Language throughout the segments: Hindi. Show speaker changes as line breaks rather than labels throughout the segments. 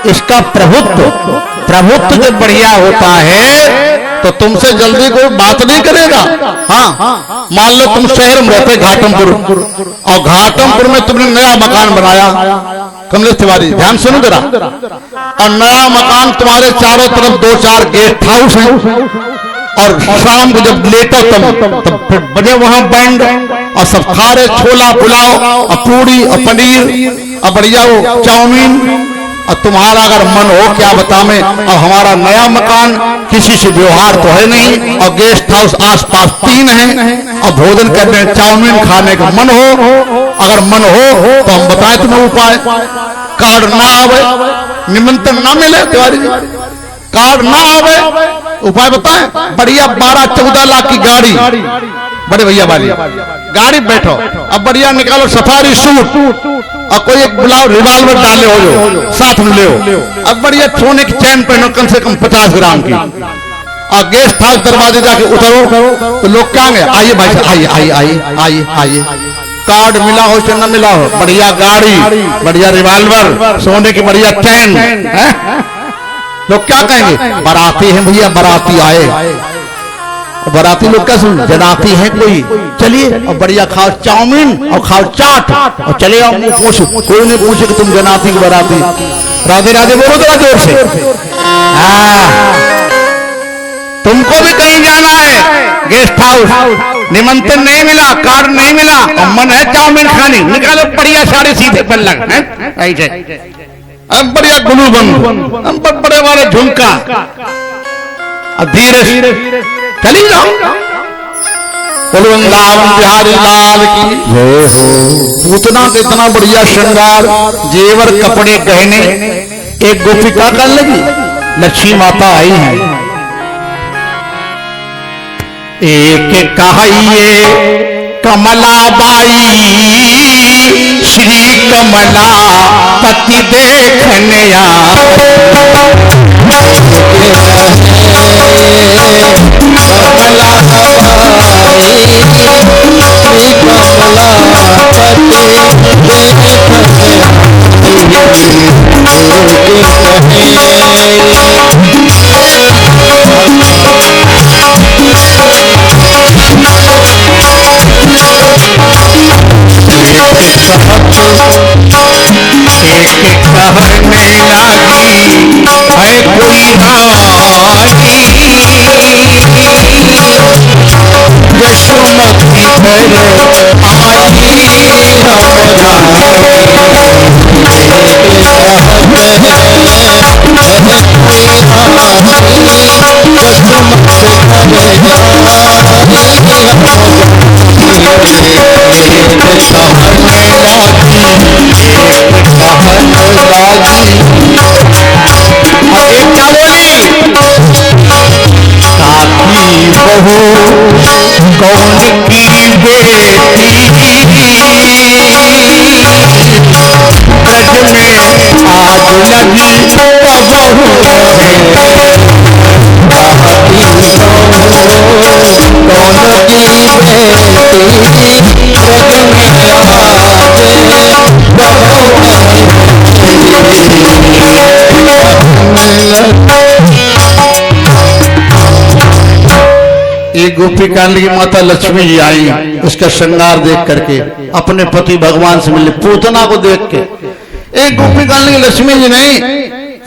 इसका प्रभुत्व जब बढ़िया होता है तो तुमसे जल्दी कोई बात नहीं करेगा। हाँ, मान लो तुम शहर में रहते घाटमपुर, और घाटमपुर में तुमने नया मकान बनाया, कमलेश तिवारी ध्यान सुनो जरा, और नया मकान तुम्हारे चारों तरफ 2-4 गेस्ट हाउस हैं, और शाम को जब लेटो तब बजे वहां बैंड, और सब खा रहे छोला पुलाव और पूरी और पनीर और बढ़िया वो चाउमीन, और तुम्हारा अगर मन हो क्या बताएं, और हमारा नया मकान किसी से व्यवहार तो है नहीं, और गेस्ट हाउस आसपास 3 हैं, और भोजन करने चाउमीन खाने का मन हो, अगर मन हो तो हम बताएं तुम्हें उपाय। कार्ड ना आवे, निमंत्रण ना मिले तिवारी जी, कार्ड ना आवे, उपाय बताएं। बढ़िया 12-14 लाख की गाड़ी, बड़े भैया वाली गाड़ी, बैठो अब बढ़िया निकालो सफारी सूट, और कोई एक बुलाओ रिवाल्वर डाले हो जो साथ में ले हो, अब बढ़िया सोने की चैन पहनो कम से कम 50 ग्राम की, और गेस्ट हाउस दरवाजे जाके उतरो तो लोग क्या गए, आइए भाई साहब, आइए, कार्ड मिला हो चाहे न मिला हो, बढ़िया गाड़ी, बढ़िया रिवाल्वर, सोने की बढ़िया चैन, लोग क्या कहेंगे, बाराती हैं भैया, बाराती आए। बाराती लोग क्या सुन, जनाती है कोई, चलिए और बढ़िया खाओ चाउमीन और खाओ चाट और चले आओ मुंह पोछ, कोई नहीं पूछे कि तुम जनाती की बाराती। राधे राधे बोलो जरा जोर से। तुमको भी कहीं जाना है, गेस्ट हाउस, निमंत्रण नहीं मिला, कार्ड नहीं मिला, और मन है चाउमीन खानी, निकालो बढ़िया सारे सीधे पल्लंग, ऐसे अब बढ़िया गुलू बंद, बड़े वाले झुमका, अब धीरे चली जाओ। वृंदावन बिहारी लाल की जय हो। पूतना का इतना बढ़िया श्रृंगार, जेवर कपड़े गहने, एक गोपिका कर लगी, लक्ष्मी माता आई है। एक कहिए कमलाबाई, श्री कमला पति देखने कौन की बेटी ब्रज में आज लगी बहू कौन की बेटी एक गोपी कांड की माता लक्ष्मी जी आई, उसका श्रृंगार देख करके अपने पति भगवान से मिले, पूतना को देख के। एक गोपी कांड की लक्ष्मी जी नहीं,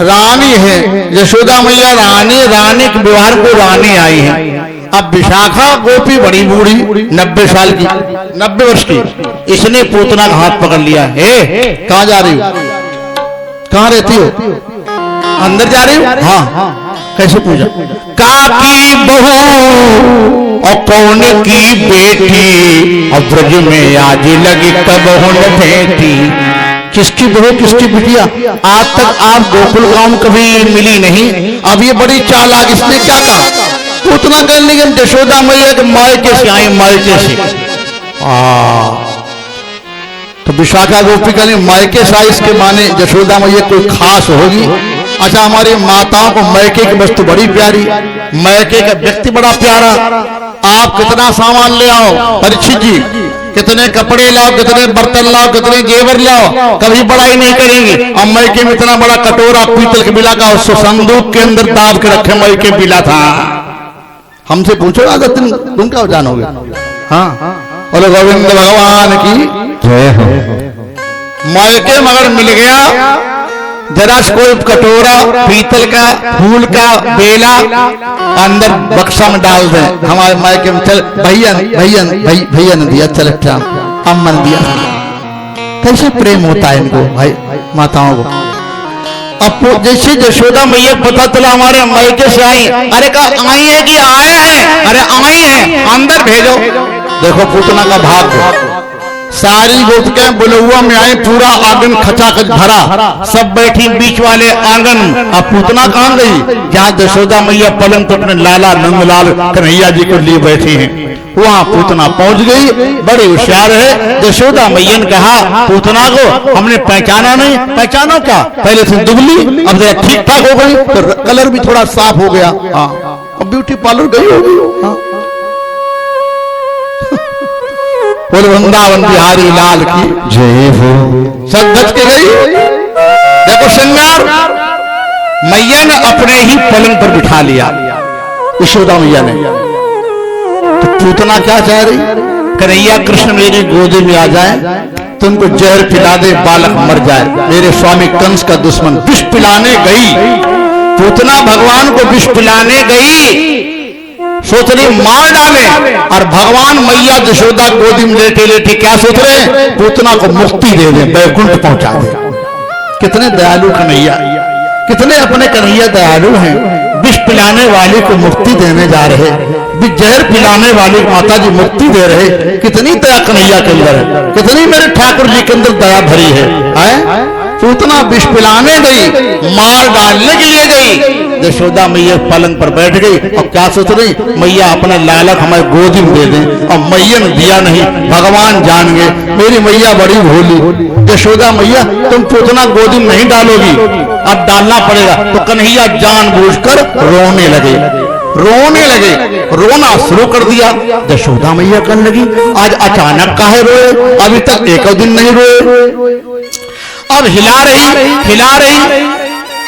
रानी है यशोदा मैया, रानी के व्यवहार को रानी आई है। अब विशाखा गोपी बड़ी बूढ़ी 90 साल की, 90 वर्ष की, इसने पूतना का हाथ पकड़ लिया। हे कहाँ जा रही हो, कहाँ रहती हो, अंदर जा रही हो? हाँ। कैसे पूछा? काकी बहू और कौन की बेटी, और ब्रज में आज लगी कब होने बेटी। किसकी बहू किसकी बिटिया, आज तक आप गोकुल गांव कभी मिली नहीं। अब ये बड़ी चालाक, इसने क्या कहा, उतना कर ली यशोदा मैया के मायके से आई, मायके से। तो विशाखा गोपी का मायके से आई, इसके माने यशोदा मैया कोई खास होगी। अच्छा, हमारी माताओं को मैके की वस्तु बड़ी प्यारी, मैके का व्यक्ति बड़ा प्यारा, आप कितना सामान ले आओ परीक्षित जी, कितने कपड़े लाओ, कितने बर्तन लाओ, कितने जेवर लाओ, कभी बड़ाई नहीं करेंगे। अब मैके में इतना बड़ा कटोरा पीतल के बिला का उसको संदूक के अंदर दाब के रखे, मैके बिला था। हमसे पूछो अगर तुम क्या जानोगे। हाँ, बोले गोविंद भगवान की जय हो। मैके मगर मिल गया, जरा कोई कटोरा पीतल का फूल का बेला अंदर बक्सा में डाल दें, हमारे मायके में चल भैया भैया ने दिया, चल अम्मा ने दिया। कैसे प्रेम होता है इनको भाई माताओं को। अब जैसे यशोदा मैया पता चला हमारे मायके से आई, अरे कहा आई है कि आए हैं, अरे आई है अंदर भेजो। देखो पूतना का भाग, सारी गोपिकाएं बुलहुआ में आई, पूरा आंगन खचाखच भरा, सब बैठी बीच वाले आंगन। अब पूतना कहां गई, जहां यशोदा मैया पलंग पर अपने लाला नंदलाल कन्हैया जी को लिए बैठी हैं, वहां पूतना पहुंच गई। बड़ी होशियार है यशोदा मैया ने कहा पूतना को हमने पहचाना नहीं। पहचानो क्या, पहले से दुबली अब ठीक ठाक हो गई, तो कलर भी थोड़ा साफ हो गया। हाँ, अब ब्यूटी पार्लर गई होगी। हाँ, बोल वृंदावन बिहारी लाल की जय हो। सब बच के गई। देखो श्रृंगार, मैया ने अपने ही पलंग पर बिठा लिया यशोदा मैया ने। तो पूतना क्या चाह रही, कन्हैया कृष्ण मेरी गोदी में आ जाए, तुमको जहर पिला दे, बालक मर जाए। मेरे स्वामी कंस का दुश्मन विष पिलाने गई, पूतना भगवान को विष पिलाने गई, सोच रही मार डाले, और भगवान मैया यशोदा गोदी में लेटे लेटे क्या सोच रहे, पूतना को मुक्ति दे दे, बैकुंठ पहुंचा दे। कितने दयालु कन्हैया, कितने अपने कन्हैया दयालु हैं। विष पिलाने वाले को मुक्ति देने जा रहे, जहर पिलाने वाले माता जी मुक्ति दे रहे। कितनी दया कन्हैया के अंदर है, कितनी मेरे ठाकुर जी के अंदर दया भरी है। पूतना विष पिलाने गई, मार डालने के लिए गई, यशोदा मैया पलंग पर बैठ गई। और क्या सोच रही, मैया अपना लालक हमारे गोदी में दे दें। और मैया ने दिया नहीं, भगवान जान गए मेरी मैया बड़ी भोली। यशोदा मैया तुम पूतना गोदी में नहीं डालोगी, अब डालना पड़ेगा। तो कन्हैया जानबूझकर रोने लगे, रोने लगे, रोना शुरू कर दिया। यशोदा मैया करने लगी, आज अचानक काहे रोए, अभी तक एक दिन नहीं रोए। अब हिला रही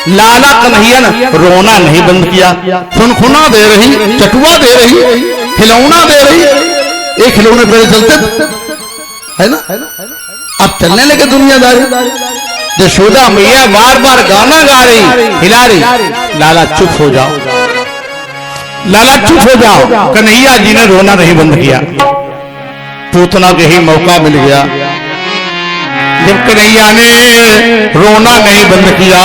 लाला कन्हैया ने रोना नहीं बंद किया, खुनखुना दे रही, चटुआ दे रही, खिलौना दे रही। एक खिलौने पे चलते है ना, अब चलने लगे दुनियादारी। यशोदा मैया बार बार गाना गा रही, हिला रही, लाला चुप हो जाओ, लाला चुप हो जाओ। कन्हैया जी ने रोना नहीं बंद किया। पूतना के ही मौका मिल गया, जब कन्हैया ने रोना नहीं बंद किया,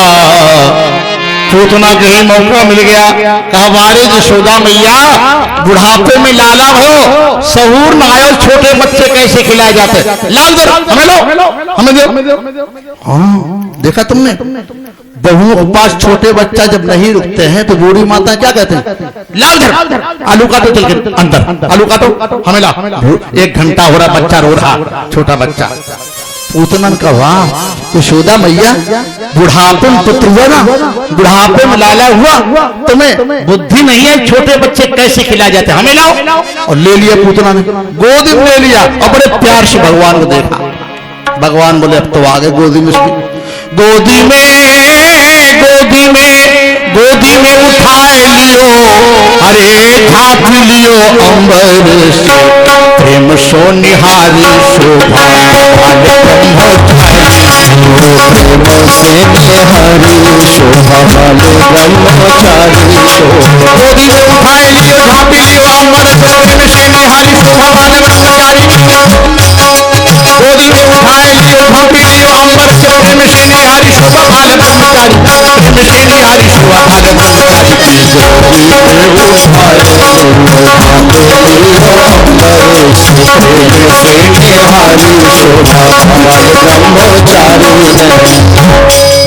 पूतना के ही मौका मिल गया। कहा बारे यशोदा मैया बुढ़ापे में लाला हो, सहूर न आयो, छोटे बच्चे कैसे खिलाए जाते, लाल दो हमें, लो हमें दो। हाँ देखा तुमने, बहुओं के पास छोटे बच्चा जब नहीं रुकते हैं तो बूढ़ी माता क्या कहते हैं, लाल धर, आलू काटो, चल के अंदर आलू काटो, हमें ला। 1 घंटा हो रहा, बच्चा रो रहा, छोटा बच्चा। पूतना का वाह, यशोदा मैया बुढ़ापे में पुत्र हुआ ना, बुढ़ापे में लाला हुआ, तुम्हें बुद्धि नहीं है, छोटे बच्चे कैसे खिलाए जाते, हमें लाओ। और ले लिया पूतना ने, गोदी में ले लिया और बड़े प्यार से भगवान को देखा। भगवान बोले अब तो आ गए गोदी में, गोदी में उठाए लियो, अरे ढाप लियो अंबर से, प्रेम सो निहारी शोभा भाल ब्रह्मचारी, प्रेम से निहारी शोभा भाल ब्रह्मचारी। गोदी में उठाए लियो, ढाप लियो अंबर से, प्रेम से निहारी शोभा भाल ब्रह्मचारी। गोदी में उठाए लियो, ढाप लियो अंबर से, प्रेम से निहारी शोभा भाल ब्रह्मचारी, प्रेम से निहारी शोभा भाल ब्रह्मचारी।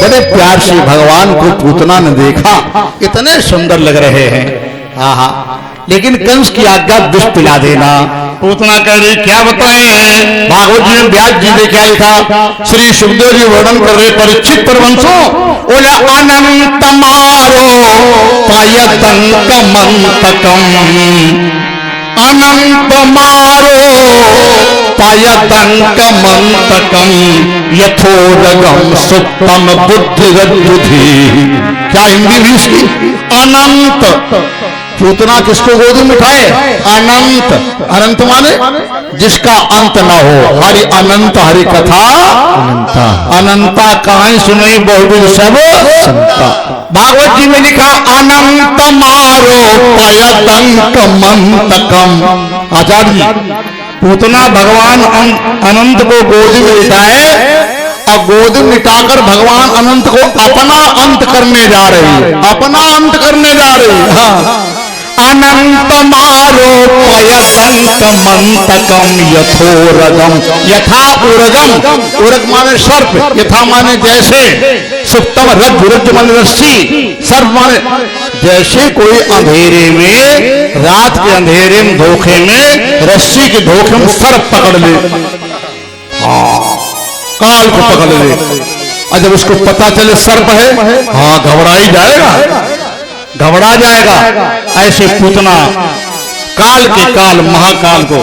बड़े प्यार से भगवान को पूतना ने देखा, इतने सुंदर लग रहे हैं। आहा, लेकिन कंस की आज्ञा विष पिला देना। पूतना कह रही क्या बताएं, भागवत जी ने व्यास जी ने क्या लिखा, श्री सुखदेव जी वर्णन कर रहे परीक्षित परवंशो, बोला अनंत मारो पायतंक मंतकम, अनंत मारो पयतंक मंतकम यथोरगम सुप्तम बुद्धि। क्या हिंदी भी इसकी? अनंत। पूतना किसको गोदी में उठाए? अनंत। अनंत माने जिसका अंत ना हो। हरि अनंत हरि कथा अनंता, अनंता कहानी सुनई बहुबिध सब संता। भागवत जी में लिखा अनंत मारो पयतंक मंतकम। आचार्य जी, पूतना भगवान अनंत को गोदी में लिटाए और गोदी मिटाकर भगवान अनंत को अपना अंत करने जा रही है, अपना अंत करने जा रही है। हाँ। अनंत मारो पयतंक मंतकम यथोरगम। यथा उरगम, उरग माने सर्प, यथा माने जैसे, सुप्तम रज्जु माने रस्सी, सर्प माने जैसे कोई अंधेरे में, रात के अंधेरे में धोखे में, रस्सी के धोखे में सर्प पकड़ ले, काल को पकड़ ले, और जब उसको पता चले सर्प है, हाँ घबरा ही जाएगा, घबरा जाएगा। ऐसे पूतना काल के काल महाकाल को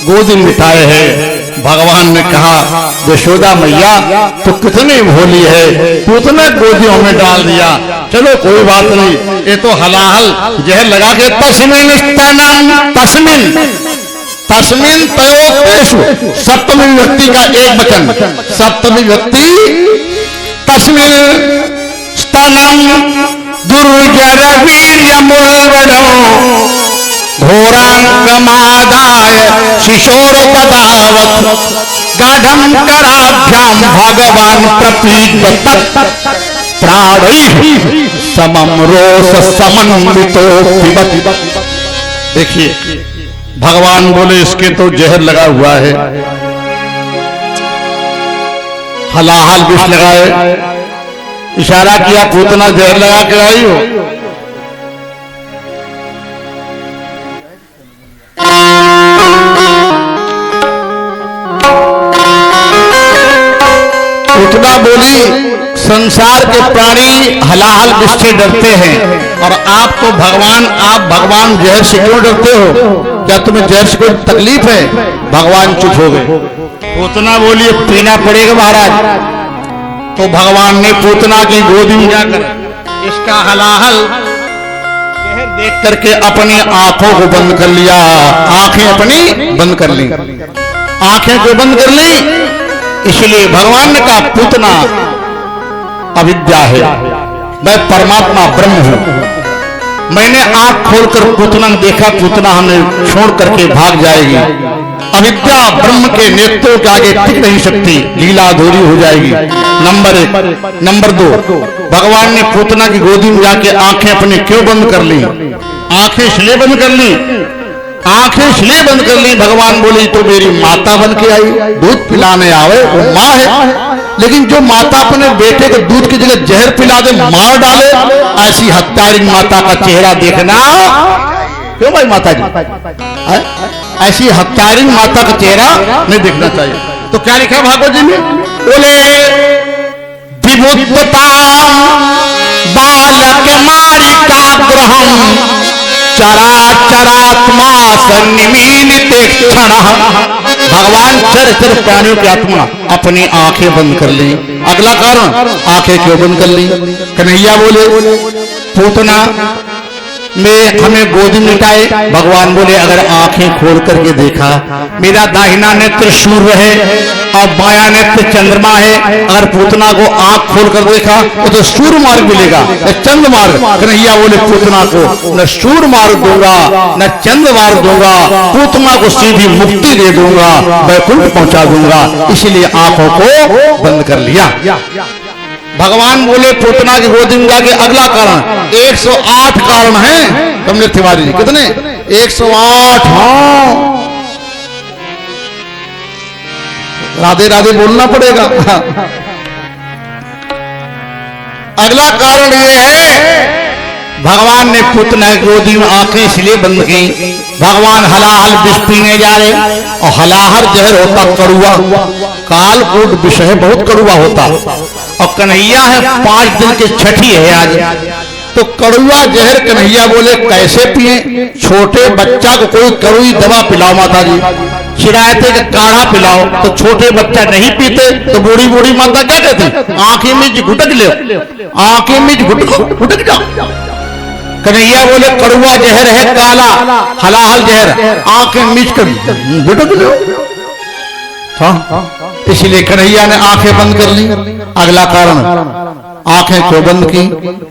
गोदी में बिठाए हैं। भगवान ने कहा यशोदा मैया तो कितनी भोली है, पूतना गोदियों में डाल दिया। चलो कोई बात नहीं, ये तो हलाहल जहर लगा के तस्मिन तस्मिन तस्मिन तयोपेशु, सप्तमी विभक्ति का एक वचन, सप्तमी विभक्ति तस्मिन स्तनम दुर्जर वीर्यमुल्बणो घोरांगमादाय शिशोरपदावत् गाढ़ं कराभ्याम भगवान प्रपीडत प्राणैः समम रोष समन्वितो पिबति। देखिए भगवान बोले इसके तो जहर लगा हुआ है, हलाहल विष लगाए, इशारा किया पूतना जहर लगा के आई हो। पूतना बोली संसार के प्राणी हलाहल विष से डरते हैं और आप तो भगवान, आप भगवान जहर से क्यों डरते हो? क्या तुम्हें जहर से कोई तकलीफ है? भगवान चुप हो गए। पूतना बोली पीना पड़ेगा महाराज। तो भगवान ने पूतना की गोदी में जाकर इसका हलाहल जहर देख करके अपनी आंखों को बंद कर लिया, आंखें अपनी बंद कर ली, आंखें को बंद कर ली। इसलिए भगवान ने कहा पूतना अविद्या है, मैं परमात्मा ब्रह्म हूं। मैंने आंख खोलकर पूतना ने देखा, पूतना हमें छोड़ करके भाग जाएगी। अविद्या ब्रह्म के नेत्रों के आगे टिक नहीं सकती, लीला अधूरी हो जाएगी। नंबर 1। नंबर 2, भगवान ने पूतना की गोदी में जाके आंखें अपनी क्यों बंद कर ली? आंखें इसलिए बंद कर ली, आंखें इसलिए बंद कर ली, भगवान बोली तो मेरी माता बन के आई, दूध पिलाने आवे, वो माँ है। लेकिन जो माता अपने बेटे को दूध की जगह जहर पिला दे, मार डाले, ऐसी हत्यारी माता का चेहरा देखना क्यों भाई माता जी? ऐसी हत्यारी माता का चेहरा नहीं देखना चाहिए। तो क्या लिखा भागवत जी में? बोले विमुक्तता बालक मारिका ग्रहम चरा चरात्मा सन्निमीलिते क्षण। भगवान चर चर प्राणियों की आत्मा अपनी आंखें बंद कर ली। अगला कारण, आंखें क्यों बंद कर ली? कन्हैया बोले पूतना में हमें गोदी में उठाए। भगवान बोले अगर आंखें खोल करके देखा, मेरा दाहिना नेत्र सूर्य है और बाया नेत्र चंद्रमा है, अगर पूतना को आंख खोल कर देखा तो सूर्य मार्ग मिलेगा न चंद्र मार्ग। कन्हैया बोले पूतना को न सूर्य मार्ग दूंगा न चंद्र मार्ग दूंगा, पूतना को सीधी मुक्ति दे दूंगा, वैकुंठ पहुंचा दूंगा। इसीलिए आंखों को बंद कर लिया। भगवान बोले पूतना की गोदी में जाके अगला कारण, 108 कारण हैं कमलेश तिवारी जी। कितने? 108। हाँ, राधे राधे बोलना पड़ेगा। अगला कारण यह है, भगवान ने पूतना की गोदी में आंखें इसलिए बंद की, भगवान हलाहल विष पीने जा रहे और हलाहल जहर होता कड़ुआ, कालकूट विषय बहुत कड़ुआ होता। और कन्हैया है 5 दिन की छठी है आज, तो कड़ुआ जहर कन्हैया बोले कैसे पिए? छोटे बच्चा को कोई कड़ुई दवा पिलाओ माता जी, चिरायते का काढ़ा पिलाओ, तो छोटे बच्चा नहीं पीते, तो बूढ़ी बूढ़ी माता क्या कहती? आंखें में घुटक ले, आंखें में घुटक जाओ। कन्हैया बोले कड़ुआ जहर है काला, हलाहल जहर, आंखें मीच कर घुटक लो। इसलिए कन्हैया ने आंखें बंद कर ली। अगला कारण, आंखें क्यों बंद की?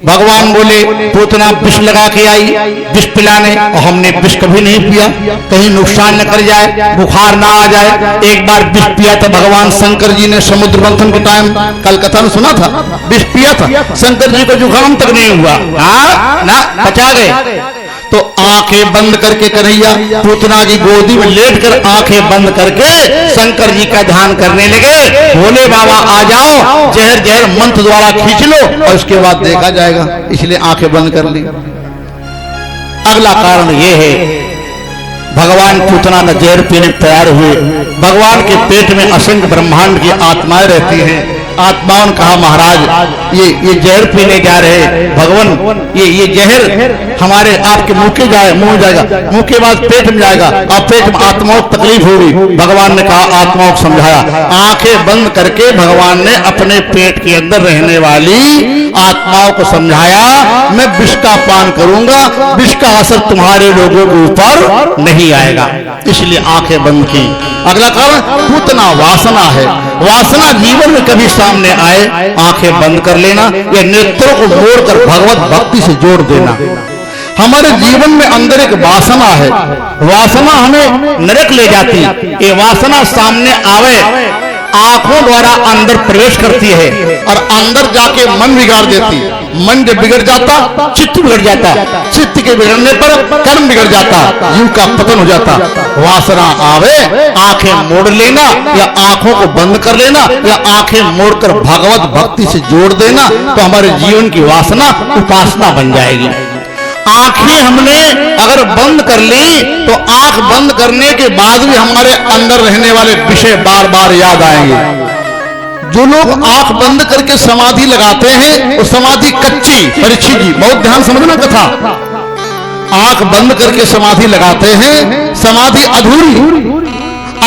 भगवान बोले पूतना विष लगा के आई विष पिलाने, और हमने विष कभी नहीं पिया, कहीं नुकसान न कर जाए, बुखार ना आ जाए। एक बार विष पिया था भगवान शंकर जी ने समुद्र मंथन के टाइम, कल कथा में सुना था, विष पिया था, शंकर जी को जुकाम तक नहीं हुआ, ना बचा गए। तो आंखें बंद करके कन्हैया पूतना की गोदी में लेटकर आंखें बंद करके शंकर जी का ध्यान करने लगे। भोले बाबा आ जाओ, जहर जहर मंत्र द्वारा खींच लो और उसके बाद देखा जाएगा, इसलिए आंखें बंद कर ली। अगला कारण ये है, भगवान पूतना न जहर पीने तैयार हुए। भगवान के पेट में असंख्य ब्रह्मांड की आत्माएं रहती हैं। आत्माओं ने कहा महाराज ये जहर पीने जा रहे भगवान, ये जहर हमारे आपके मुंह के मुंह जाएगा, मुंह के बाद पेट में जाएगा और पेट में आत्माओं को तकलीफ होगी। भगवान ने कहा, आत्माओं को समझाया, आंखें बंद करके भगवान ने अपने पेट के अंदर रहने वाली आत्माओं को समझाया, मैं विष का पान करूंगा, विष का असर तुम्हारे लोगों के ऊपर नहीं आएगा, इसलिए आंखें बंद की। अगला कारण पूतना वासना है। वासना जीवन में कभी सामने आए, आंखें बंद कर लेना या नेत्रों को मोड़कर भगवत भक्ति से जोड़ देना। हमारे जीवन में अंदर एक वासना है, वासना हमें नरक ले जाती। ये वासना सामने आवे, आंखों द्वारा अंदर प्रवेश करती है और अंदर जाके मन बिगाड़ देती। मन जब बिगड़ जाता, चित्त बिगड़ जाता, चित्त के बिगड़ने पर कर्म बिगड़ जाता, जीव का पतन हो जाता। वासना आवे, आंखें मोड़ लेना या आंखों को बंद कर लेना या आंखें मोड़कर भगवत भक्ति से जोड़ देना, तो हमारे जीवन की वासना उपासना बन जाएगी। आंखें हमने अगर बंद कर ली तो आंख बंद करने के बाद भी हमारे अंदर रहने वाले विषय बार बार याद आएंगे। जो लोग आंख बंद करके समाधि लगाते हैं वो समाधि कच्ची, परीक्षित जी बहुत ध्यान समझना कथा, आंख बंद करके समाधि लगाते हैं, समाधि अधूरी।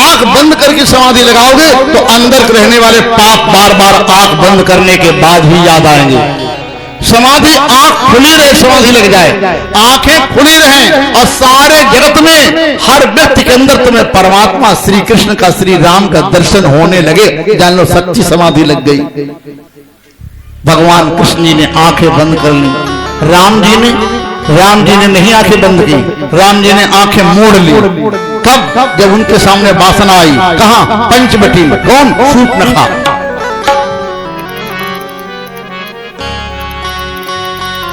आंख बंद करके समाधि लगाओगे तो अंदर रहने वाले पाप बार बार आंख बंद करने के बाद भी याद आएंगे। समाधि आंख खुली रहे, समाधि लग जाए, आंखें खुली रहें और सारे जगत में हर व्यक्ति के अंदर तुम्हें परमात्मा श्री कृष्ण का, श्री राम का दर्शन होने लगे, जान लो सच्ची समाधि लग गई। भगवान कृष्ण जी ने आंखें बंद कर ली, राम जी ने नहीं आंखें बंद की, राम जी ने आंखें मोड़ ली। कब? जब उनके सामने वासना आई। कहां? पंचवटी में। कौन? शूर्पणखा।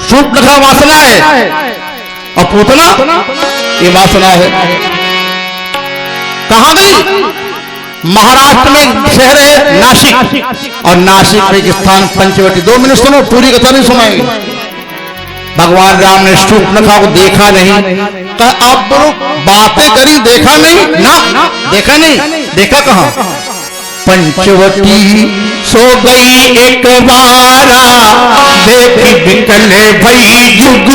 शूर्पणखा वासना है और पूतना ये वासना है। कहां गई? महाराष्ट्र में शहर है नासिक, और नासिक में एक स्थान पंचवटी। 2 मिनट सुनो, पूरी कथा नहीं सुनाएगी। भगवान राम ने शूर्पणखा को देखा नहीं, कहा आप दोनों बातें करी, देखा नहीं ना, देखा नहीं, देखा कहां? पंचवटी सो गई एक बारा, देखी बिकले भई जुग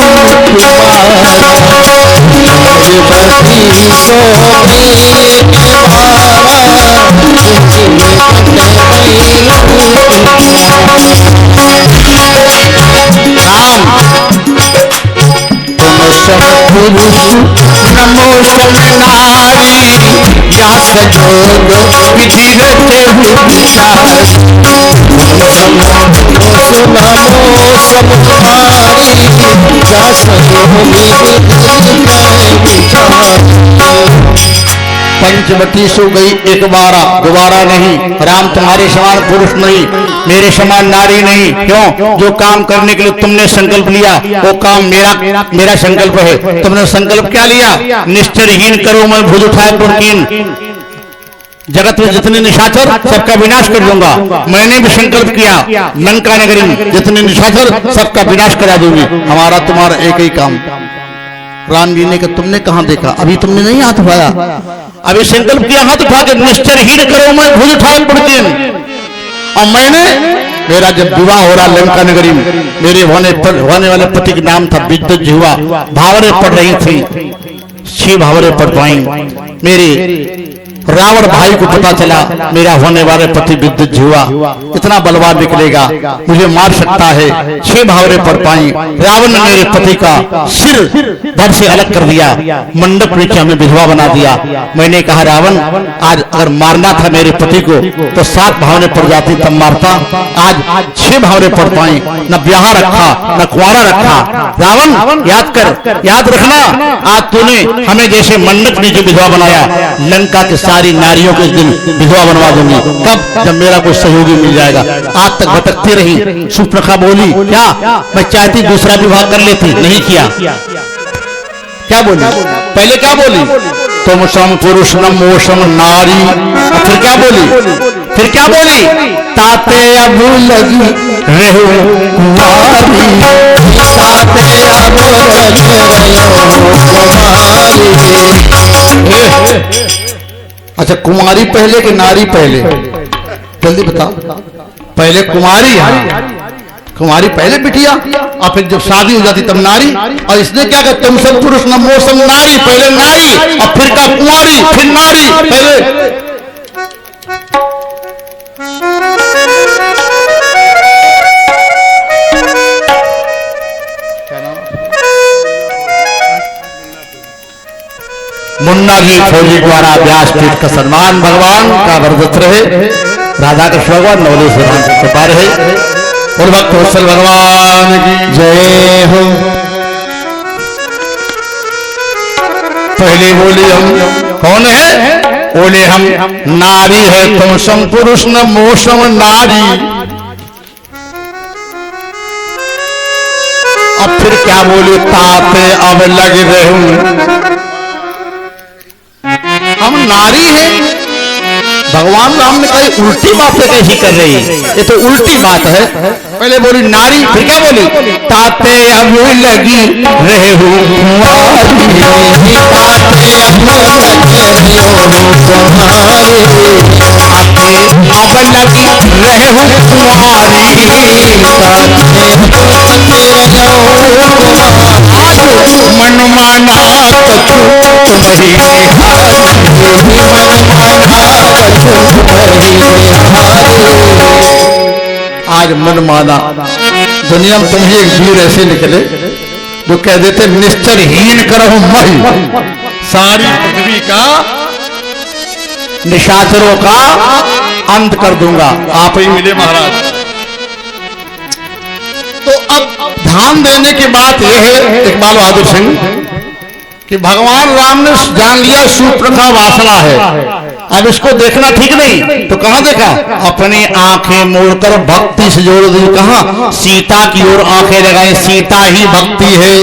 नमो सब नारी, या सजोग विधि रचे विचार। नमो सब नारी, या सजोग पंचवटी सो गई एक बारा, दोबारा नहीं। राम तुम्हारे समान पुरुष नहीं, मेरे समान नारी नहीं। क्यों? जो काम करने के लिए तुमने संकल्प लिया वो काम मेरा संकल्प है। तुमने संकल्प क्या लिया? निश्चरहीन करो मैं भुज उठाए पुरकीन, जगत में जितने निशाचर सबका विनाश कर दूंगा। मैंने भी संकल्प किया, लंका नगरी में जितने निशाचर सबका विनाश करा दूंगी। हमारा तुम्हारा एक ही काम। राम जी ने कहा तुमने कहां देखा? अभी तुमने नहीं हाथ उठाया, अभी संकल्प किया हाथ उठा के निश्चरहीन करो मैं भुज उठाए पुरकीन, और मैंने मेरा जब विवाह हो रहा लंका नगरी में, मेरे होने वाले पति का नाम था विद्युत जिह्वा। भावरे पड़ रही थी, 6 भावरे पड़ पाई। मेरे रावण भाई को पता चला मेरा होने वाले पति विद्युत जिह्वा इतना बलवान निकलेगा, मुझे मार सकता है। 6 भावरे पड़ पाई। रावण ने मेरे पति का सिर धड़ से अलग कर दिया, मंडप नीचे हमें विधवा बना दिया। मैंने कहा रावण, आज अगर मारना था मेरे पति को तो 7 भावरे पड़ जाती तब मारता। आज 6 भावरे पड़ पाई, न ब्याह रखा न कुंवारा रखा। रावण याद कर, याद रखना, आज तूने हमें जैसे मंडप नीचे विधवा बनाया, लंका के सारी नारियों को इस दिन विधवा बनवा दूंगी। कब? जब मेरा कोई सहयोगी मिल जाएगा। आज तक भटकती रही। शूर्पणखा बोली, क्या मैं चाहती दूसरा विवाह कर लेती, नहीं किया। क्या बोली? पहले क्या बोली? तुम सम पुरुष न मोसम नारी। फिर क्या बोली? फिर क्या बोली? ताते अब लगी रहो कुमारी, ताते अब लगी रहो। अच्छा, कुमारी पहले कि नारी पहले? जल्दी बताओ। पहले कुमारी है, कुमारी पहले बिटिया, और फिर जब शादी हो जाती तब नारी। और इसने क्या कहा? तुम सब पुरुष न मोसम नारी। पहले नारी और फिर का कुमारी, फिर नारी। पहले मुन्ना जी फौजी द्वारा व्यासपीठ का सम्मान भगवान का वर्धित रहे। राधा कृष्ण भगवान नवले से कृपा रहे। और भक्त वत्सल भगवान की जय हो। पहले बोली हम कौन है? बोले हम नारी है, तुम सम पुरुष न मोसम नारी। अब फिर क्या बोली? ताते अब लग रहे हूं, हम नारी हैं। भगवान राम ने कही उल्टी बातें कैसी कर रही है, ये तो उल्टी बात है। पहले बोली नारी, फिर क्या बोली? ताते अब लगी रहे हो कुंवारी, ताते अब लगी रहे हो कुंवारी, ताते अब लगी रहे हो कुंवारी, मन माना तुम्हारी, आज मन माना। दुनिया में तुम्हें एक वीर ऐसे निकले जो कह देते निश्चर हीन करहु मही, सारी पृथ्वी का निशाचरों का अंत कर दूंगा। आप ही मिले महाराज। तो अब ध्यान देने की बात यह है इकबाल बहादुर सिंह कि भगवान राम ने जान लिया शूर्पणखा वासना है, अब इसको देखना ठीक नहीं। तो कहां देखा? अपनी आंखें मोड़कर भक्ति से जोड़ दी। कहां? सीता की ओर आंखें लगाई। सीता ही भक्ति है।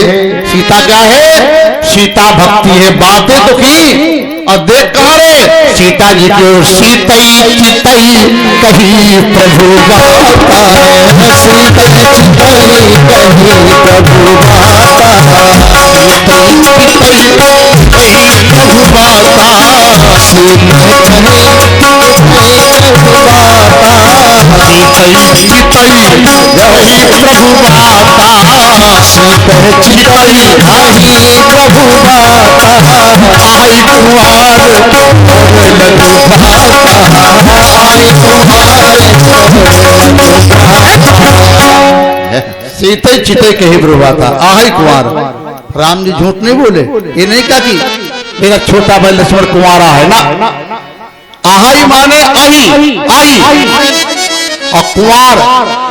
सीता क्या है? सीता भक्ति है। बातें तो की और देख कहां रे? सीता जी की ओर। सीतई चितई कही प्रभु बाता है, सीतई चितई कही प्रभु बाता, सीतई चितई कही प्रभु बाता, सीतई सीते चिते कही ब्रुवाता आही कुंवर। राम जी झूठ नहीं बोले। ये नहीं कहा कि मेरा छोटा भाई लक्ष्मण कुंवारा है ना। आही माने आई आई और कुंवर,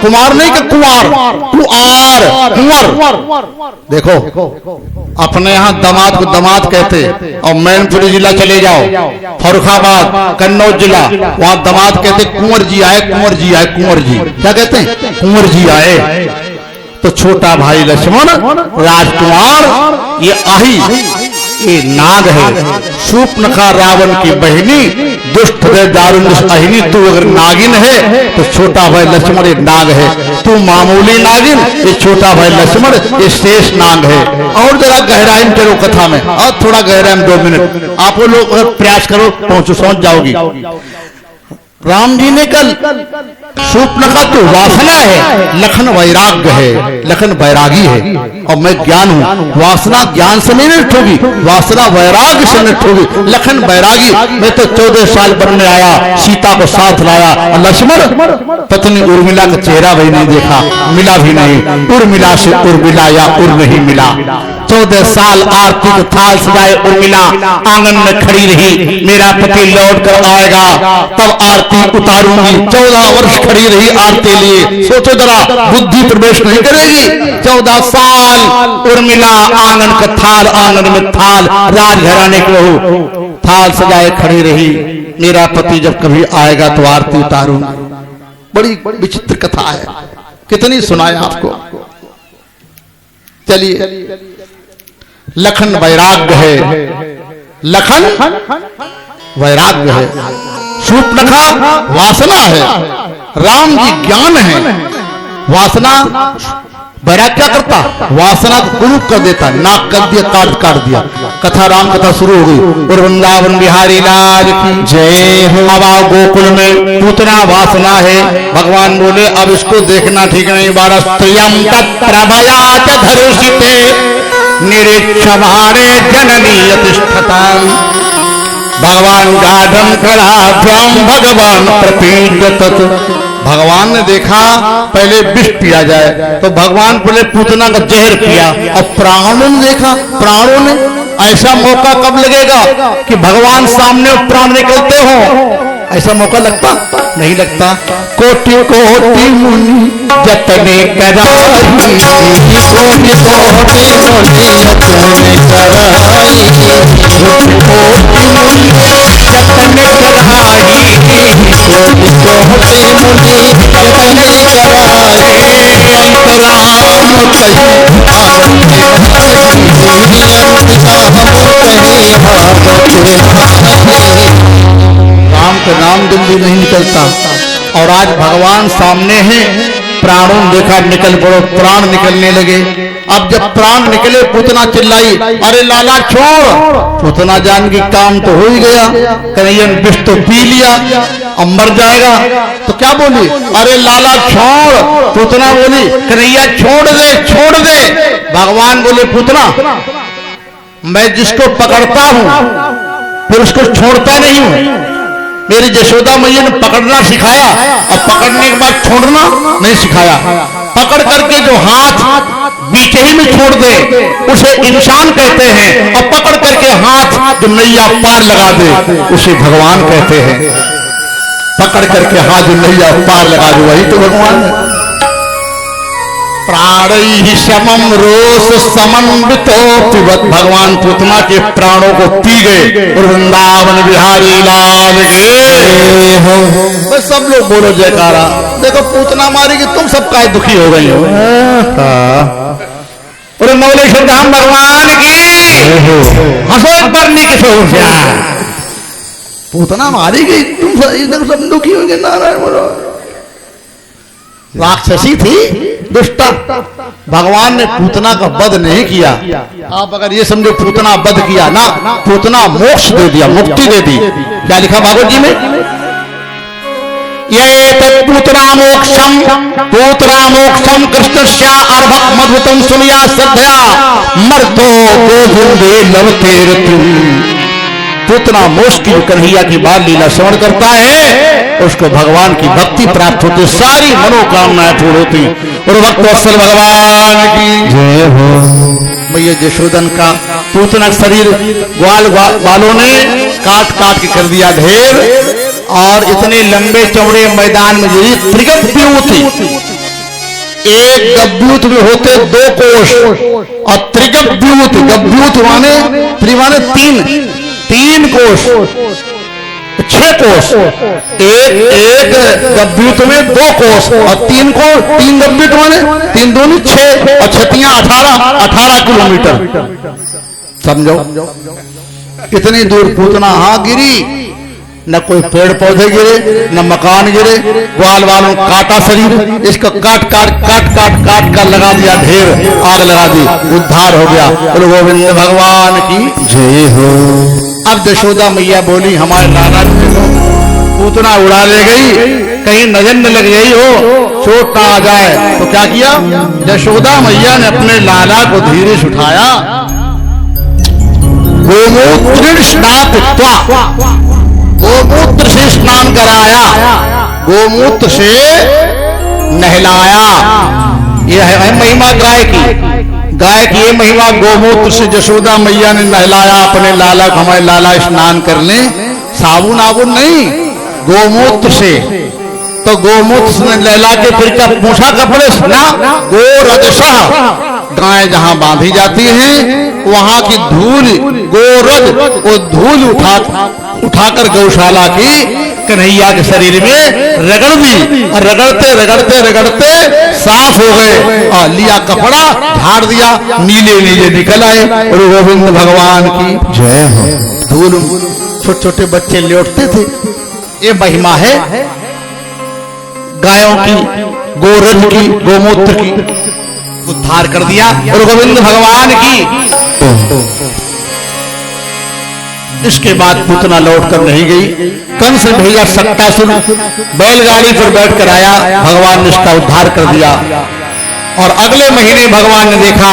कुमार नहीं कि कुंवर, कुआर, कुंवर। देखो अपने यहाँ दामाद को दामाद कहते और मैनपुरी जिला चले जाओ, फर्रुखाबाद, कन्नौज जिला, वहां दामाद कहते कुंवर जी आए, कुंवर जी आए, कुंवर जी। क्या कहते हैं? कुंवर जी आए। तो छोटा भाई लक्ष्मण राजकुमार ये आही, ये नाग है। शूर्पणखा रावण की बहनी, दुष्ट है दारुण अहिनी। तू अगर नागिन है तो छोटा भाई लक्ष्मण ये नाग है। तू मामूली नागिन, ये छोटा भाई लक्ष्मण ये शेष नाग है। और जरा गहराई में चलो कथा में, और थोड़ा गहराई में 2 मिनट आप लोग प्रयास करो, पहुंचो, समझ जाओगी। राम जी ने कल शूर्पणखा तो वासना है, लखन वैराग्य है, लखन वैरागी है और मैं ज्ञान हूं। वासना ज्ञान से नहीं नष्ट होगी, वासना वैराग्य से नष्ट होगी। लखन वैरागी, मैं तो 14 साल वन में आया, सीता को साथ लाया और लक्ष्मण पत्नी उर्मिला का चेहरा भी नहीं देखा, मिला भी नहीं। उर्मिला से उर्मिला या उर नहीं मिला। 14 साल आरती को थाल सजाए उर्मिला आंगन में खड़ी रही, मेरा पति लौट कर आएगा तब आरती उतारूंगी। 14 वर्ष खड़ी रही आरती लिए, सोचो जरा, बुद्धि प्रवेश नहीं करेगी। 14 साल उर्मिला आंगन का थाल, आंगन में थाल, राजघराने की बहू थाल सजाए खड़ी रही, मेरा पति जब कभी आएगा तो आरती उतारूंगी। बड़ी विचित्र कथा है, कितनी सुनाए आपको। चलिए, लखन वैराग्य है, लखन वैराग्य है, शूर्पणखा वासना है, राम जी ज्ञान है। वासना वैराग्य क्या करता, वासना को कुरूप कर देता, नाक कर दिया, काट दिया। कथा राम कथा शुरू हो गई। और वृंदावन बिहारी लाल की जय हो। अब आओ गोकुल में, पूतना वासना है। भगवान बोले अब इसको देखना ठीक नहीं। बारस्त्रियम तत्रभयाच धरुषिते निरीक्षमाणे जननी यतिष्ठताम्। भगवान गाढ़ं कलाभ्याम भगवान प्रपीडयत्। भगवान ने देखा पहले विष पिया जाए तो भगवान पहले पूतना का जहर पिया, और प्राणों ने देखा, प्राणों ने ऐसा मौका कब लगेगा कि भगवान सामने प्राण निकलते हो, ऐसा मौका लगता नहीं लगता। कोटि कोटि मुनि जतने कराई, कोटि कोटि मुनि जतने कराई, कोटि कोटि मुनि जतने कराई, कोटि कोटि मुनि जतने कराई। अंतराम राम का नाम दिल्ली नहीं निकलता। और आज भगवान सामने हैं, प्राणों देखा निकल पड़ो, प्राण निकलने लगे। अब जब प्राण निकले पूतना चिल्लाई, अरे लाला छोड़। पूतना जान की काम तो हो ही गया, कन्हैयन विष तो पी लिया, अब मर जाएगा। तो क्या बोली, अरे लाला छोड़। पूतना बोली कन्हैया छोड़ दे, छोड़ दे। भगवान बोले पूतना, मैं जिसको पकड़ता हूं फिर उसको छोड़ता नहीं हूं। मेरी यशोदा मैया ने पकड़ना सिखाया और पकड़ने के बाद छोड़ना नहीं सिखाया। पकड़ करके जो हाथ बीच ही में छोड़ दे उसे इंसान कहते हैं, और पकड़ करके हाथ जो नैया पार लगा दे उसे भगवान कहते हैं। पकड़ करके हाथ जो नैया पार लगा दे वही तो भगवान है। प्राणैहि समम रोष समन्वितो पिबत। भगवान पूतना के प्राणों को पी गए। और वृंदावन बिहारी लाल के हो। बस सब लोग बोलो जयकारा। देखो पूतना मारी कि तुम सब काय दुखी हो गई हो। और मौलेश्वर धाम भगवान की हंसो एक बार नीचे सो जा। पूतना मारी गई, तुम सब दुखी होंगे। नारायण बोलो। राक्षसी थी, दुष्टा। भगवान ने पूतना का वध नहीं किया। आप अगर ये समझो पूतना वध किया ना, पूतना मोक्ष दे दिया, मुक्ति दे दी। क्या लिखा भागवत जी में, ये पूतना मोक्षम, पूतना मोक्षम कृष्णस्य अर्भक मधुतम सुनिया श्रद्धया मर्तो गोविंदे लवते ऋतु। पूतना मोक्ष की कन्हैया की बाल लीला श्रवण करता है, उसको भगवान की भक्ति प्राप्त होती, सारी मनोकामनाएं पूर्ण होती। और भक्त वत्सल भगवान की जय हो। भैया यशोदन का पूतना शरीर ग्वाल बालों ने काट काट के कर दिया ढेर, और इतने लंबे चौड़े मैदान में जी त्रिगव्यूत। एक गव्यूत में होते 2 कोष और त्रिगव्यूत, गव्यूत माने त्रिमाने 3 कोष, 6 कोष। एक गव्यूत में 2 कोष और 3 गव्यूत माने 3 दूनी 6 और 6 18 किलोमीटर। समझो कितनी दूर पूतना हाँ गिरी। न कोई पेड़ पौधे गिरे, न मकान गिरे, ग्वाल वालों काटा शरीर, इसको काट कर लगा दिया ढेर, आग लगा दी, उद्धार हो गया। और गोविंद भगवान की जय हो। अब यशोदा मैया बोली हमारे लाला जी को पूतना उड़ा ले गई, कहीं नजर न लग गई हो, चोट ना आ जाए। तो क्या किया, यशोदा मैया ने अपने लाला को धीरे से उठाया, गोमूत्र स्नात्वा, गोमूत्र से स्नान कराया, गोमूत्र से नहलाया। यह है महिमा गाय की। गाय की ये महिमा, गोमूत्र से यशोदा मैया ने नहलाया अपने लाला को। हमारे लाला स्नान कर ले, साबुन आबुन नहीं, गोमूत्र से। तो गोमूत्र से नहला के फिर क्या पूछा कपड़े ना, गोरजसा, गाय जहां बांधी जाती है वहां की धूल, गोरज, वो धूल उठाकर गौशाला की कन्हैया के शरीर में रगड़ दी, और रगड़ते रगड़ते रगड़ते साफ हो गए, और लिया कपड़ा झाड़ दिया, नीले नीले निकल आए। और गोविंद भगवान की जय हो। धूल छोटे छोटे बच्चे लौटते थे। ये महिमा है गायों की, गोरज की, गोमूत्र की, उद्धार कर दिया। और गोविंद भगवान की। इसके बाद पूतना लौट कर नहीं गई। कंस से भेजा सत्तासुर, बैलगाड़ी पर बैठ कर आया, भगवान ने इसका उद्धार कर दिया। और अगले महीने भगवान ने देखा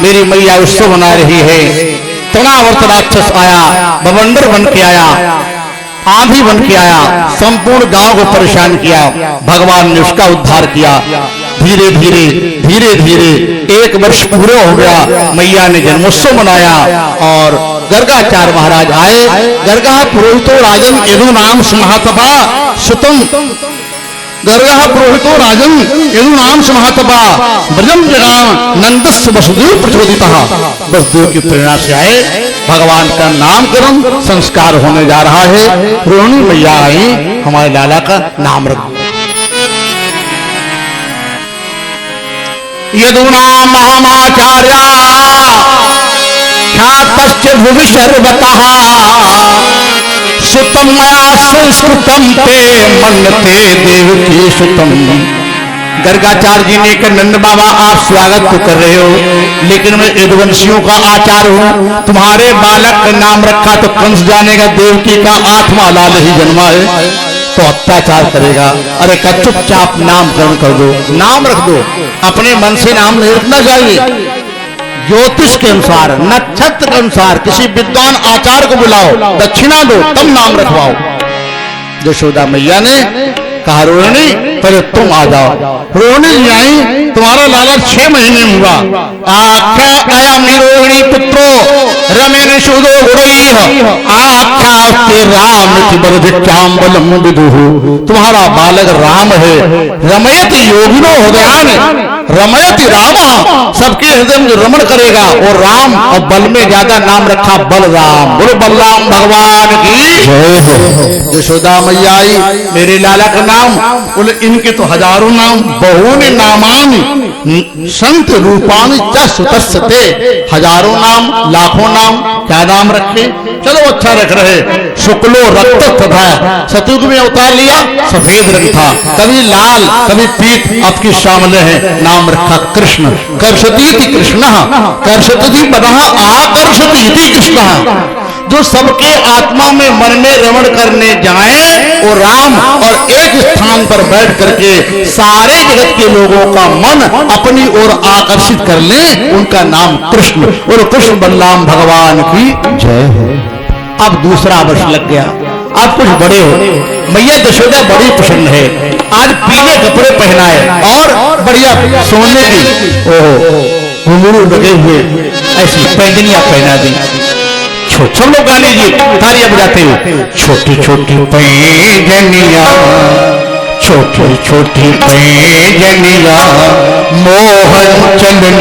मेरी मैया उत्सव मना रही है, तृणावर्त राक्षस आया, बवंडर बन के आया, आंधी बन के आया, संपूर्ण गांव को परेशान किया। भगवान ने उसका उद्धार किया। धीरे धीरे धीरे धीरे 1 वर्ष पूरा हो गया, मैया ने जन्मोत्सव मनाया। और गर्गाचार्य महाराज आए। गर्गा पुरोहितो राजन यदु नाम सुमहातपा सुतम, गर्गा पुरोहितो राजन यदु नाम सुमहातपा ब्रजम जगाम नंदस्य वसुदेव प्रचोदितः। वसुदेव की प्रेरणा से आए। भगवान का नामकरण संस्कार होने जा रहा है। रोहिणी मैया आई, हमारे लाला का नाम रख। यदुना महामाचार्या ख्यातश्च भुवि सर्वतः सुतम मया संस्कृतम ते मन्नते देवकी सुतम। गर्गाचार्य जी ने कहा, नंद बाबा आप स्वागत तो कर रहे हो, लेकिन मैं यदुवंशियों का आचार्य हूं। तुम्हारे बालक का नाम रखा तो कंस जानेगा देवकी का 8वां लाल ही जन्मा है, तो अत्याचार करेगा। अरे का चुपचाप नामकरण कर दो, नाम रख दो। अपने मन से नाम नहीं रखना चाहिए, ज्योतिष के अनुसार, नक्षत्र के अनुसार किसी विद्वान आचार्य को बुलाओ, दक्षिणा दो, तब नाम रखवाओ। यशोदा मैया ने कहा, रोहिणी पहले तुम आ जाओ। रोहिणी आई, तुम्हारा लाला 6 महीने हुआ। आख्या अयम रोहिणी पुत्रो रमेन सुदो गुणैः आख्या राम बलम विदुः। तुम्हारा बालक राम है। रमयत योगिनो हृदयान रमयत राम, सबके हृदय में रमण करेगा। और राम, और बल में ज्यादा नाम रखा बलराम। बोलो बलराम भगवान की जय हो। यशोदा मैया आई, मेरे लाला का नाम, बोले इनके तो हजारों नाम, बहुने नामानि संत रूपानि च सुतस्ते। हजारों नाम, लाखों नाम, क्या नाम रखे? चलो अच्छा रख रहे। शुक्लो रक्त तथा, सतयुग में अवतार लिया, सफेद रंग था, कभी लाल कभी पीत, अब की श्यामले है। नाम रखा कृष्ण। कर्षतीति कृष्ण, कर्षती बना आकर्षतीति कृष्ण। जो सबके आत्मा में मन में रमण करने जाए वो राम, और एक स्थान पर बैठ करके सारे जगत के लोगों का मन अपनी ओर आकर्षित कर ले, उनका नाम कृष्ण। और कृष्ण बलराम भगवान की जय हो। अब दूसरा वर्ष लग गया, अब कुछ बड़े हो। मैया यशोदा बड़ी प्रसन्न है। आज पीले कपड़े पहनाए और बढ़िया सोने की घुंघरू लगे हुए ऐसी पैंजनियां पहना दी। सब लोग गा लीजिए, तालियां बजाते हुए। छोटी छोटी पैंजनियां, छोटी छोटी पैंजनियां, मोहन चलने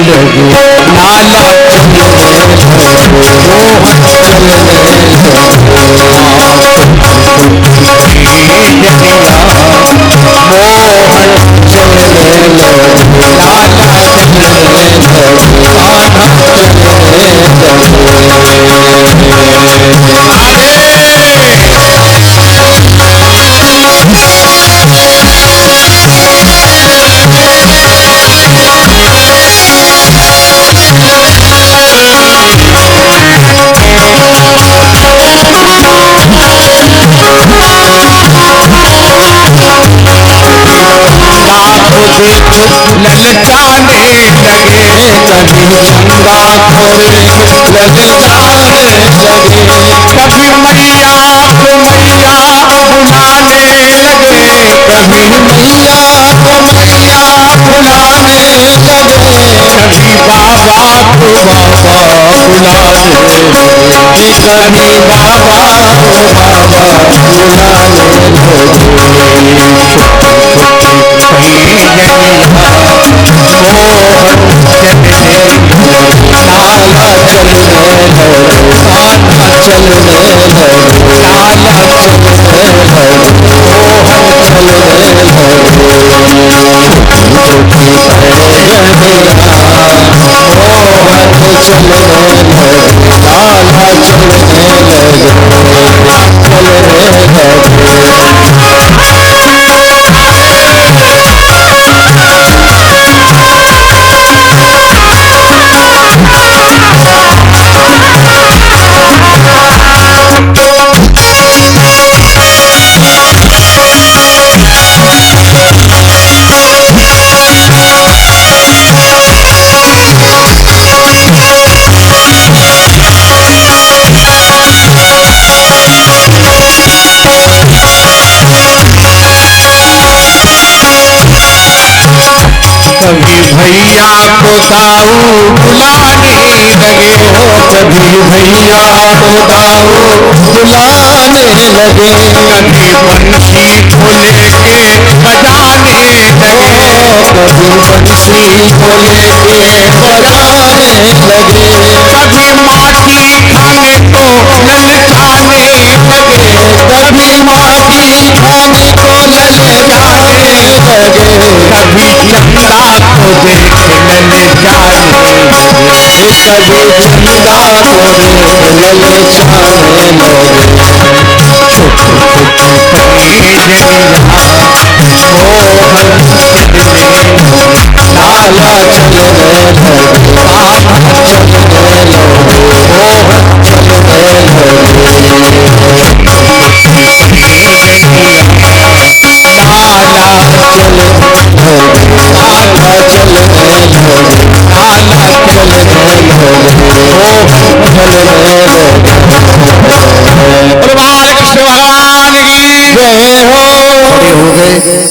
लगे लाला, थोड़े लगे जाने लगे, कभी मैया को मैया बुलाने लगे, कभी मैया को मैया बुलाने लगे, कभी बाबा को बाबा बुलाने लगे, कभी बाबा को बाबा बुलाने कभी भैया को दाऊ बुलाने लगे, कभी भैया को दाऊ बुलाने लगे, कभी बंसी को लेके बजाने लगे, कभी बंसी को लेके बजाने लगे, कभी माटी खाने को ललचाने लगे, कभी माटी खाने को ललचाने लगे, कभी चंदा को देख ललचाने लगे, कभी चंदा को देख ललचाने लगे, लाला चलने लगे,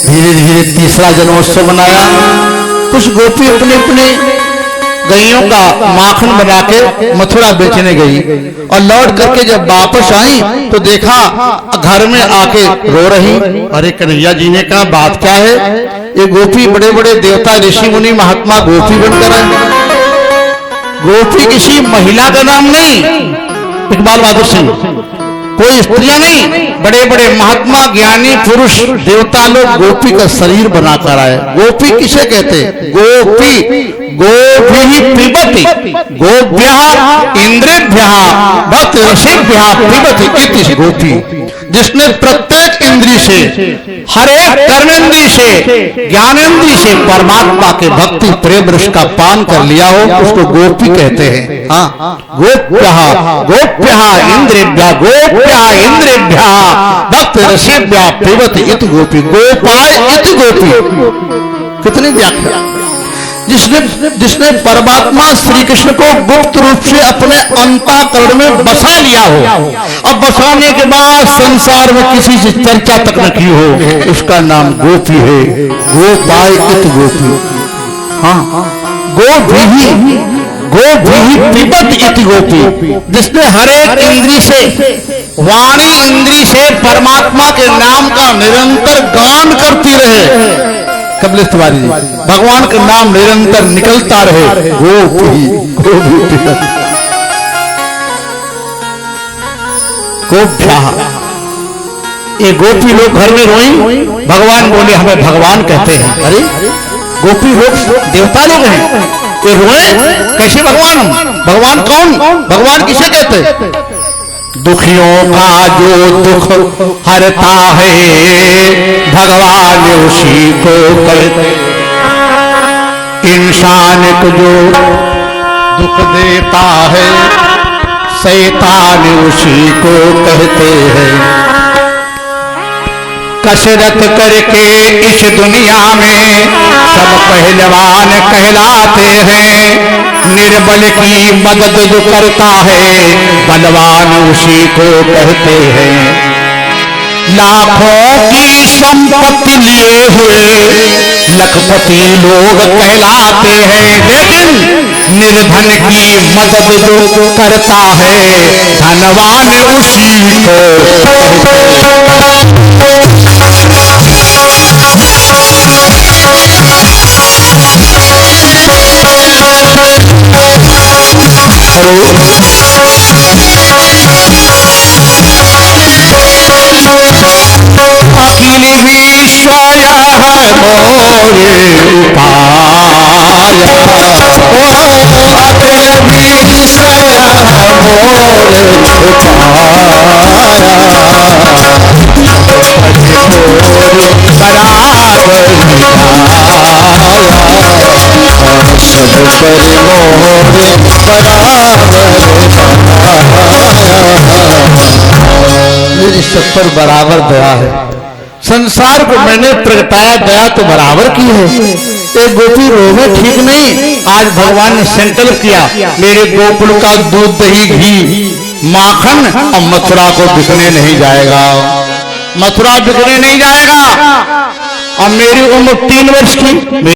धीरे धीरे तीसरा जन्मोत्सव मनाया। कुछ गोपी अपने अपने गैयों का माखन बना के मथुरा बेचने गई और लौट करके जब वापस आई तो देखा घर में आके रो रही। अरे कन्हैया जी ने कहा बात क्या है? ये गोपी बड़े बड़े देवता ऋषि मुनि महात्मा गोपी बनकर आए। गोपी किसी महिला का नाम नहीं, इकबाल बहादुर सिंह, कोई स्त्रियां नहीं, बड़े बड़े महात्मा ज्ञानी पुरुष देवता लोग गोपी का शरीर बनाकर आए। गोपी किसे कहते? गोपी गोभी पिबती गोभ्यः इंद्रिभ्यः भक्त रसेभ्यः पिबती इति गोपी। जिसने प्रत्येक इंद्री से, हर एक कर्मेंद्री से, ज्ञानेंद्री से परमात्मा के भक्ति प्रेम रस का पान कर लिया हो उसको गोपी कहते हैं। हाँ, गोप्यः गोप्यः इंद्रिभ्यः गोप्यः इंद्रिभ्यः भक्त रसेभ्यः पिबती इति गोपी। गोपाय इति गोपी। कितनी व्याख्या। जिसने परमात्मा श्री कृष्ण को गुप्त रूप से अपने अंतःकरण में बसा लिया हो, अब बसाने के बाद संसार में किसी से चर्चा तक न की हो, उसका नाम गोपी है। गोपाय इति गोपी। हाँ, गोभी पिबत इति गोपी। जिसने हर एक इंद्री से, वाणी इंद्री से परमात्मा के नाम का निरंतर गान करती रहे। कमलेश तिवारी जी, भगवान का नाम निरंतर निकलता रहे। गोपी गोभ्यः। ये गोपी लोग घर में रोई, भगवान बोले हमें भगवान कहते हैं। अरे गोपी लोग देवता लोग हैं, ये रोए कैसे? भगवान भगवान कौन? भगवान किसे कहते? दुखियों का जो दुख हरता है भगवान उसी को कहते। इंसान को जो दुख देता है शैतान उसी को कहते हैं। कसरत करके इस दुनिया में सब पहलवान कहलाते हैं। निर्बल की मदद जो करता है बलवान उसी को कहते हैं। लाखों की संपत्ति लिए हुए लखपति लोग कहलाते हैं, लेकिन निर्धन की मदद जो करता है धनवान उसी को कहते अखिल विश्व है मोरे पाया, अखिल विश्व मोरे मेरी सब पर बराबर दया है। संसार को मैंने प्रगटाया, दया तो बराबर की है। एक गोपी रोवे ठीक नहीं, आज भगवान ने संकल्प किया मेरे गोकुल का दूध दही घी माखन और मथुरा को बिकने नहीं जाएगा, मथुरा बिकने नहीं जाएगा। और मेरी उम्र 3 वर्ष की,